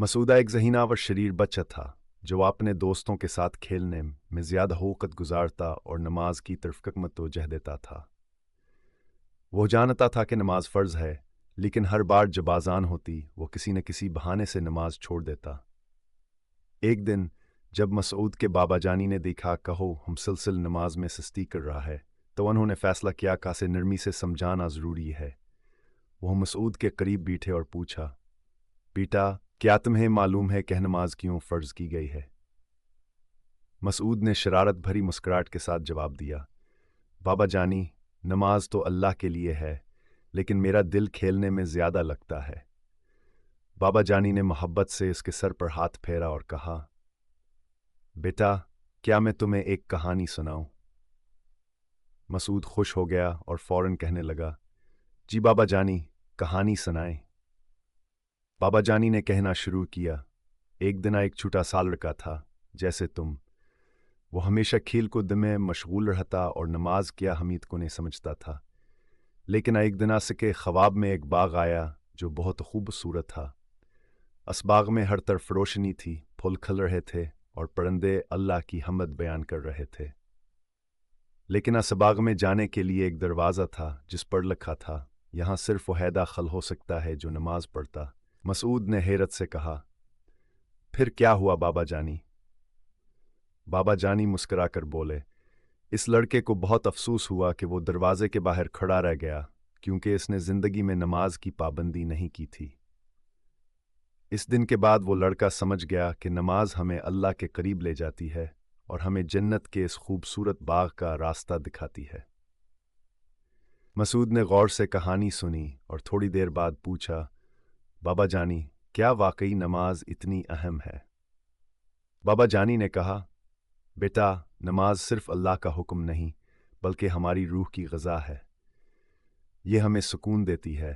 مسعودہ ایک ذہینہ و شریر بچہ تھا جو اپنے دوستوں کے ساتھ کھیلنے میں زیادہ اوقات گزارتا اور نماز کی طرف کم توجہ دیتا تھا۔ وہ جانتا تھا کہ نماز فرض ہے، لیکن ہر بار جب اذان ہوتی وہ کسی نہ کسی بہانے سے نماز چھوڑ دیتا۔ ایک دن جب مسعود کے بابا جانی نے دیکھا کہو مسلسل نماز میں سستی کر رہا ہے تو انہوں نے فیصلہ کیا کہ اسے نرمی سے سمجھانا ضروری ہے۔ وہ مسعود کے قریب بیٹھے اور پوچھا، بیٹا کیا تمہیں معلوم ہے کہ نماز کیوں فرض کی گئی ہے؟ مسعود نے شرارت بھری مسکراہٹ کے ساتھ جواب دیا، بابا جانی نماز تو اللہ کے لیے ہے، لیکن میرا دل کھیلنے میں زیادہ لگتا ہے۔ بابا جانی نے محبت سے اس کے سر پر ہاتھ پھیرا اور کہا، بیٹا کیا میں تمہیں ایک کہانی سناؤں؟ مسعود خوش ہو گیا اور فوراً کہنے لگا، جی بابا جانی کہانی سنائیں۔ بابا جانی نے کہنا شروع کیا، ایک دن ایک چھوٹا سا لڑکا تھا جیسے تم۔ وہ ہمیشہ کھیل کود میں مشغول رہتا اور نماز کیا اہمیت کو نہیں سمجھتا تھا۔ لیکن ایک دن اس کے خواب میں ایک باغ آیا جو بہت خوبصورت تھا۔ اس باغ میں ہر طرف روشنی تھی، پھول کھل رہے تھے اور پرندے اللہ کی حمد بیان کر رہے تھے۔ لیکن اس باغ میں جانے کے لیے ایک دروازہ تھا جس پر لکھا تھا، یہاں صرف وہ داخل ہو سکتا ہے جو نماز پڑھتا۔ مسعود نے حیرت سے کہا، پھر کیا ہوا بابا جانی؟ بابا جانی مسکرا کر بولے، اس لڑکے کو بہت افسوس ہوا کہ وہ دروازے کے باہر کھڑا رہ گیا کیونکہ اس نے زندگی میں نماز کی پابندی نہیں کی تھی۔ اس دن کے بعد وہ لڑکا سمجھ گیا کہ نماز ہمیں اللہ کے قریب لے جاتی ہے اور ہمیں جنت کے اس خوبصورت باغ کا راستہ دکھاتی ہے۔ مسعود نے غور سے کہانی سنی اور تھوڑی دیر بعد پوچھا، بابا جانی کیا واقعی نماز اتنی اہم ہے؟ بابا جانی نے کہا، بیٹا نماز صرف اللہ کا حکم نہیں بلکہ ہماری روح کی غذا ہے۔ یہ ہمیں سکون دیتی ہے،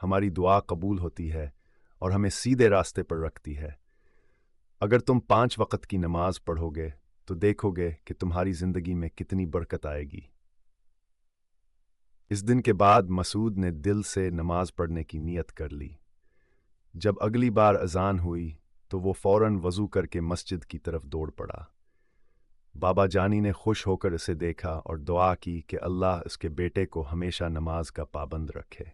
ہماری دعا قبول ہوتی ہے اور ہمیں سیدھے راستے پر رکھتی ہے۔ اگر تم 5 وقت کی نماز پڑھو گے تو دیکھو گے کہ تمہاری زندگی میں کتنی برکت آئے گی۔ اس دن کے بعد مسعود نے دل سے نماز پڑھنے کی نیت کر لی۔ جب اگلی بار اذان ہوئی تو وہ فوراً وضو کر کے مسجد کی طرف دوڑ پڑا۔ بابا جانی نے خوش ہو کر اسے دیکھا اور دعا کی کہ اللہ اس کے بیٹے کو ہمیشہ نماز کا پابند رکھے۔